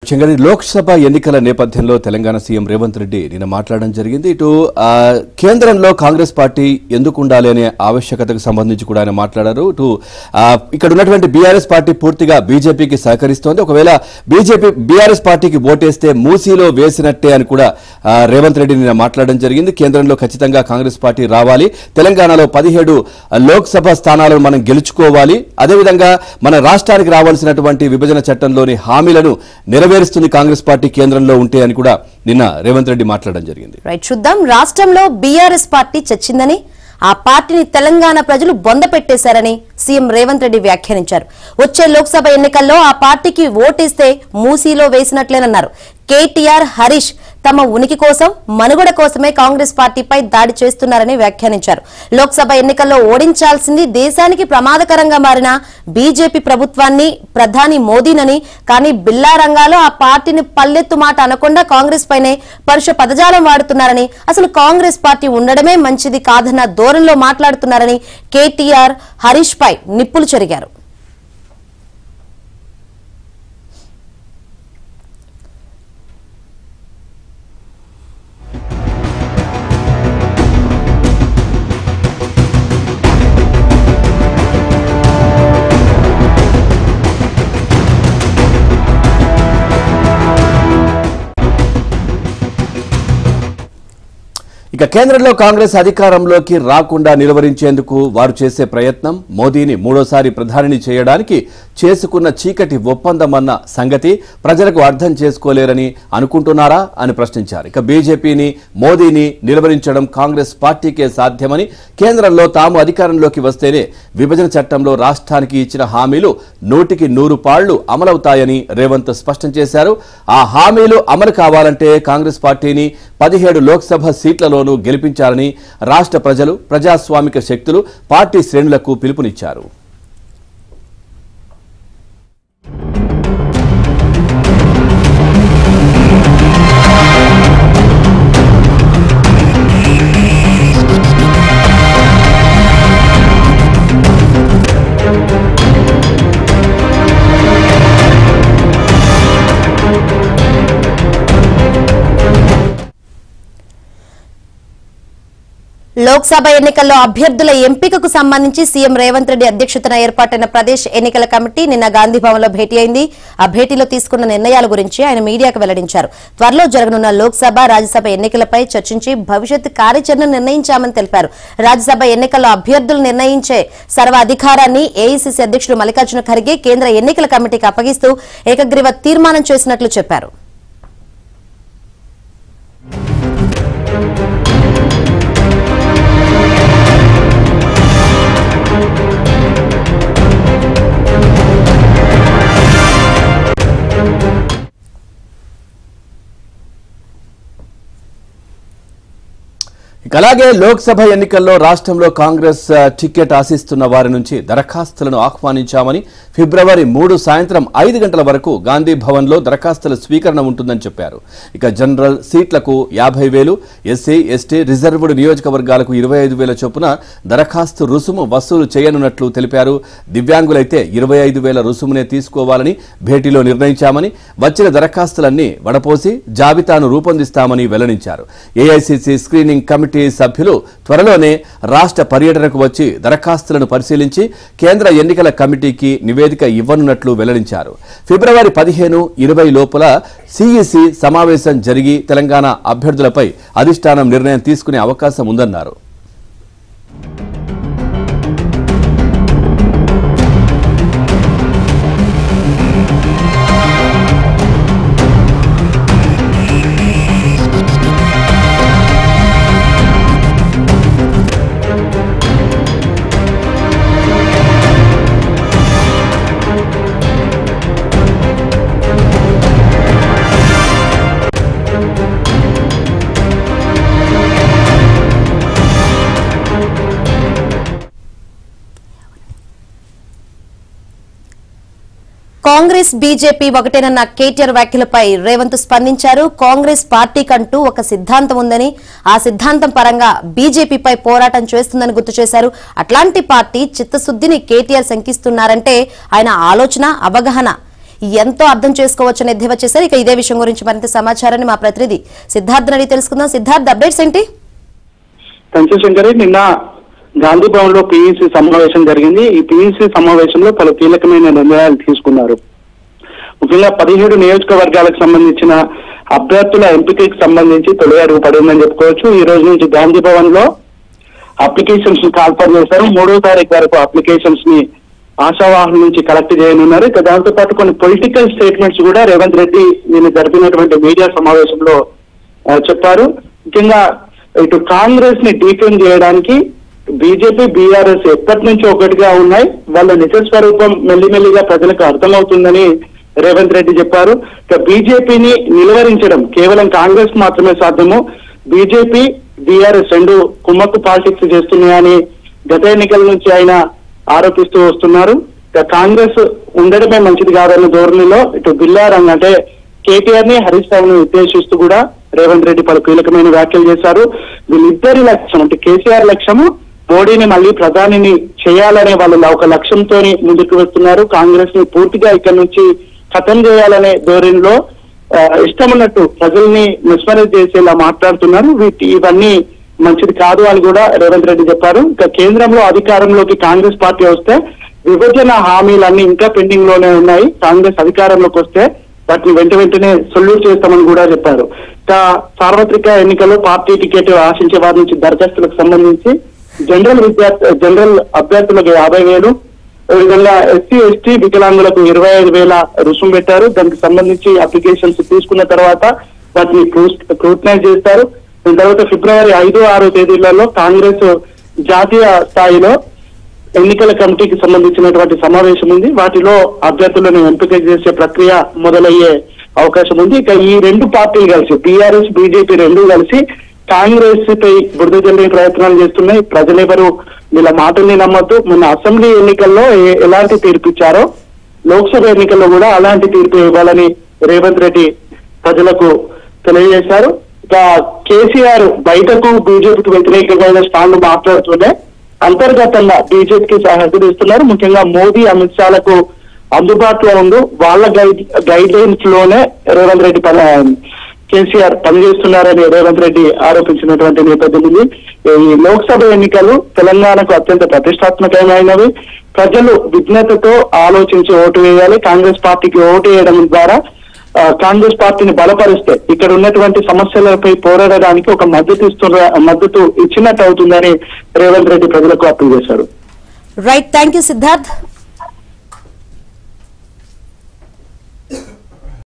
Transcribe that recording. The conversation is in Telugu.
చెంగడి లోక్సభ ఎన్నికల నేపథ్యంలో తెలంగాణ సీఎం రేవంత్ రెడ్డి నిన్న మాట్లాడడం జరిగింది. ఇటు కేంద్రంలో కాంగ్రెస్ పార్టీ ఎందుకు ఉండాలి అనే ఆవశ్యకతకు సంబంధించి కూడా ఆయన మాట్లాడారు. ఇటు ఇక్కడ ఉన్నటువంటి బీఆర్ఎస్ పార్టీ పూర్తిగా బీజేపీకి సహకరిస్తోంది. ఒకవేళ బీఆర్ఎస్ పార్టీకి ఓటేస్తే మూసీలో వేసినట్టే అని కూడా రేవంత్ రెడ్డి నిన్న మాట్లాడడం జరిగింది. కేంద్రంలో ఖచ్చితంగా కాంగ్రెస్ పార్టీ రావాలి, తెలంగాణలో 17 లోక్సభ స్థానాలను మనం గెలుచుకోవాలి, అదేవిధంగా మన రాష్ట్రానికి రావాల్సినటువంటి విభజన చట్టంలోని హామీలను నెరవేరుస్తుంది కాంగ్రెస్ పార్టీ కేంద్రంలో ఉంటే అని కూడా నిన్న రేవంత్ రెడ్డి మాట్లాడడం జరిగింది. రైట్, చూద్దాం. రాష్ట్రంలో బీఆర్ఎస్ పార్టీ చచ్చిందని, ఆ పార్టీని తెలంగాణ ప్రజలు బొంద పెట్టేశారని సీఎం రేవంత్ రెడ్డి వ్యాఖ్యానించారు. వచ్చే లోక్సభ ఎన్నికల్లో ఆ పార్టీకి ఓటేస్తే మూసీలో వేసినట్లేనన్నారు. కేటీఆర్, హరీష్ తమ ఉనికి కోసం, మనుగడ కోసమే కాంగ్రెస్ పార్టీపై దాడి చేస్తున్నారని వ్యాఖ్యానించారు. లోక్సభ ఎన్నికల్లో ఓడించాల్సింది దేశానికి ప్రమాదకరంగా మారిన బీజేపీ ప్రభుత్వాన్ని, ప్రధాని మోదీనని, కానీ బిల్లా రంగాలో ఆ పార్టీని పల్లెత్తు మాట అనకుండా కాంగ్రెస్ పైనే పరుష పదజాలం వాడుతున్నారని, అసలు కాంగ్రెస్ పార్టీ ఉండడమే మంచిది కాదన్న ధోరణిలో మాట్లాడుతున్నారని కేటీఆర్, హరీష్ పై నిప్పులు చెరిగారు. ఇక కేంద్రంలో కాంగ్రెస్ అధికారంలోకి రాకుండా నిలువరించేందుకు వారు చేసే ప్రయత్నం మోదీని మూడోసారి ప్రధానిని చేయడానికి చేసుకున్న చీకటి ఒప్పందమన్న సంగతి ప్రజలకు అర్థం చేసుకోలేరని అనుకుంటున్నారా అని ప్రశ్నించారు. ఇక బీజేపీని, మోదీని నిలువరించడం కాంగ్రెస్ పార్టీకే సాధ్యమని, కేంద్రంలో తాము అధికారంలోకి వస్తేనే విభజన చట్టంలో రాష్ట్రానికి ఇచ్చిన హామీలు 100కి 100 పాళ్లు అమలవుతాయని రేవంత్ స్పష్టం చేశారు. ఆ హామీలు అమలు కావాలంటే కాంగ్రెస్ పార్టీని 17 లోక్సభ సీట్లలోనూ గెలిపించాలని రాష్ట్ర ప్రజలు, ప్రజాస్వామిక శక్తులు, పార్టీ శ్రేణులకు పిలుపునిచ్చారు. లోక్సభ ఎన్నికల్లో అభ్యర్థుల ఎంపికకు సంబంధించి సీఎం రేవంత్ రెడ్డి అధ్యక్షతన ఏర్పాటైన ప్రదేశ్ ఎన్నికల కమిటీ నిన్న గాంధీ భవన్ లో భేటీ అయింది. ఆ భేటీలో తీసుకున్న నిర్ణయాల గురించి ఆయన మీడియాకు వెల్లడించారు. త్వరలో జరగనున్న లోక్సభ, రాజ్యసభ ఎన్నికలపై చర్చించి భవిష్యత్ కార్యాచరణ నిర్ణయించామని తెలిపారు. రాజ్యసభ ఎన్నికల్లో అభ్యర్థులు నిర్ణయించే సర్వాధికారాన్ని ఏఐసీసీ అధ్యక్షుడు మల్లికార్జున ఖర్గే కేంద్ర ఎన్నికల కమిటీకి అప్పగిస్తూ ఏకగ్రీవ తీర్మానం చేసినట్లు చెప్పారు. అలాగే లోక్సభ ఎన్నికల్లో రాష్ట్రంలో కాంగ్రెస్ టికెట్ ఆశిస్తున్న వారి నుంచి దరఖాస్తులను ఆహ్వానించామని, ఫిబ్రవరి 3 సాయంత్రం 5 గంటల వరకు గాంధీ భవన్లో దరఖాస్తుల స్వీకరణ ఉంటుందని చెప్పారు. ఇక జనరల్ సీట్లకు 50,000, ఎస్సీ, ఎస్టీ, రిజర్వ్డ్ నియోజకవర్గాలకు 25,000 చొప్పున దరఖాస్తు రుసుము వసూలు చేయనున్నట్లు తెలిపారు. దివ్యాంగులైతే 25,000 రుసుమునే తీసుకోవాలని భేటీలో నిర్ణయించామని, వచ్చిన దరఖాస్తులన్నీ వడపోసి జాబితాను రూపొందిస్తామని వెల్లడించారు. ఏఐసీసీ స్క్రీనింగ్ కమిటీ సభ్యులు త్వరలోనే రాష్ట్ర పర్యటనకు వచ్చి దరఖాస్తులను పరిశీలించి కేంద్ర ఎన్నికల కమిటీకి నివేదిక ఇవ్వనున్నట్లు వెల్లడించారు. ఫిబ్రవరి 15, 20 లోపల సిఈసి సమావేశం జరిగి తెలంగాణ అభ్యర్థులపై అధిష్టానం నిర్ణయం తీసుకునే అవకాశం ఉందన్నారు. కాంగ్రెస్ బీజేపీ ఒకటేనన్న కేటీఆర్ వ్యాఖ్యలపై రేవంత్ స్పందించారు. కాంగ్రెస్ పార్టీకంటూ ఒక సిద్ధాంతం ఉందని, ఆ సిద్ధాంతం పరంగా బీజేపీపై పోరాటం చేస్తుందని గుర్తు చేశారు. అట్లాంటి పార్టీ చిత్తశుద్ధిని కేటీఆర్ శంకిస్తున్నారంటే ఆయన ఆలోచన, అవగాహన ఎంతో అర్థం చేసుకోవచ్చని ఎద్దేవా చేశారు. ఇక ఇదే విషయం గురించి మరింత సమాచారాన్ని మా ప్రతినిధి సిద్ధార్థ్ అడిగి తెలుసుకుందాం. సిద్ధార్థ్, అప్డేట్స్ ఏంటి? శంకరి, నిన్న గాంధీ భవన్ లో పిఈసి సమావేశం జరిగింది. ఈ పిఈసి సమావేశంలో పలు కీలకమైన నిర్ణయాలు తీసుకున్నారు. ముఖ్యంగా 17 నియోజకవర్గాలకు సంబంధించిన అభ్యర్థుల ఎంపికకి సంబంధించి తొలి అడుగు పడిందని చెప్పుకోవచ్చు. ఈ రోజు నుంచి గాంధీ భవన్ లో అప్లికేషన్స్ ని కాల్ఫర్ చేశారు. 3వ తారీఖు వరకు అప్లికేషన్స్ ని ఆశావాహుల నుంచి కలెక్ట్ చేయనున్నారు. ఇక దాంతో పాటు కొన్ని పొలిటికల్ స్టేట్మెంట్స్ కూడా రేవంత్ రెడ్డి నిన్న జరిపినటువంటి మీడియా సమావేశంలో చెప్పారు. ముఖ్యంగా ఇటు కాంగ్రెస్ ని డీఫేమ్ చేయడానికి బీజేపీ, బీఆర్ఎస్ ఎప్పటి నుంచి ఒకటిగా ఉన్నాయి. వాళ్ళ నిజ స్వరూపం మెల్లిమెల్లిగా ప్రజలకు అర్థమవుతుందని రేవంత్ రెడ్డి చెప్పారు. ఇక బీజేపీని నిలువరించడం కేవలం కాంగ్రెస్ మాత్రమే సాధ్యము. బీజేపీ, బీఆర్ఎస్ రెండు కుమ్మక్కు పాలిటిక్స్ చేస్తున్నాయని గత ఎన్నికల నుంచి ఆయన ఆరోపిస్తూ వస్తున్నారు. ఇక కాంగ్రెస్ ఉండడమే మంచిది కాదన్న ధోరణిలో ఇటు బిల్లారంగ్ అంటే కేటీఆర్ ని, హరీష్ రావుని ఉద్దేశిస్తూ కూడా రేవంత్ రెడ్డి పలు కీలకమైన వ్యాఖ్యలు చేశారు. వీళ్ళిద్దరి లక్ష్యం అంటే కేసీఆర్ లక్ష్యము మోడీని మళ్ళీ ప్రధానిని చేయాలనే వాళ్ళు ఒక లక్ష్యంతో ముందుకు వస్తున్నారు. కాంగ్రెస్ ని పూర్తిగా ఇక్కడ నుంచి ఖతం చేయాలనే ధోరణిలో ఇష్టమున్నట్టు ప్రజల్ని మిస్మరేజ్ చేసేలా మాట్లాడుతున్నారు. ఇవన్నీ మంచిది కాదు అని కూడా రేవంత్ రెడ్డి చెప్పారు. ఇక కేంద్రంలో అధికారంలోకి కాంగ్రెస్ పార్టీ వస్తే విభజన హామీలన్నీ ఇంకా పెండింగ్ లోనే ఉన్నాయి. కాంగ్రెస్ అధికారంలోకి వస్తే వాటిని వెంటనే సొల్యూట్ చేస్తామని కూడా చెప్పారు. ఇక సార్వత్రిక ఎన్నికల్లో పార్టీ టికెట్ ఆశించే వారి నుంచి దరఖాస్తులకు సంబంధించి జనరల్ అభ్యర్థులకు 50,000, విధంగా ఎస్సీ, ఎస్టీ, వికలాంగులకు 25,000 రుసుము పెట్టారు. దానికి సంబంధించి అప్లికేషన్స్ తీసుకున్న తర్వాత వాటిని స్క్రూటనైజ్ చేస్తారు. దాని తర్వాత ఫిబ్రవరి 5, 6 తేదీలలో కాంగ్రెస్ జాతీయ స్థాయిలో ఎన్నికల కమిటీకి సంబంధించినటువంటి సమావేశం ఉంది. వాటిలో అభ్యర్థులను ఎంపిక చేసే ప్రక్రియ మొదలయ్యే అవకాశం ఉంది. ఇక ఈ రెండు పార్టీలు కలిసి బీఆర్ఎస్, బీజేపీ రెండు కలిసి కాంగ్రెస్ పై బురద జల్లే ప్రయత్నాలు చేస్తున్నాయి. ప్రజలెవరు వీళ్ళ మాటల్ని నమ్మద్దు. మొన్న అసెంబ్లీ ఎన్నికల్లో ఎలాంటి తీర్పు ఇచ్చారో లోక్సభ ఎన్నికల్లో కూడా అలాంటి తీర్పు ఇవ్వాలని రేవంత్ రెడ్డి ప్రజలకు తెలియజేశారు. ఇక కేసీఆర్ బయటకు బీజేపీకి వ్యతిరేకమైన స్టాండ్ మాట్లాడుతూనే అంతర్గతంగా బీజేపీకి సహకరిస్తున్నారు. ముఖ్యంగా మోదీ, అమిత్ షాలకు అందుబాటులో ఉండు వాళ్ళ గైడ్ లైన్స్ లోనే రేవంత్ రెడ్డి కేసీఆర్ పనిచేస్తున్నారని రేవంత్ రెడ్డి ఆరోపించినటువంటి నేపథ్యం ఉంది. ఈ లోక్సభ ఎన్నికలు తెలంగాణకు అత్యంత ప్రతిష్టాత్మకమైనవి. ప్రజలు విజ్ఞతతో ఆలోచించి ఓటు వేయాలి. కాంగ్రెస్ పార్టీకి ఓటు వేయడం ద్వారా కాంగ్రెస్ పార్టీని బలపరిస్తే ఇక్కడ ఉన్నటువంటి సమస్యలపై పోరాడడానికి ఒక మద్దతు ఇచ్చినట్టు అవుతుందని రేవంత్ రెడ్డి ప్రజలకు అప్పీల్ చేశారు. Right, thank you Siddharth.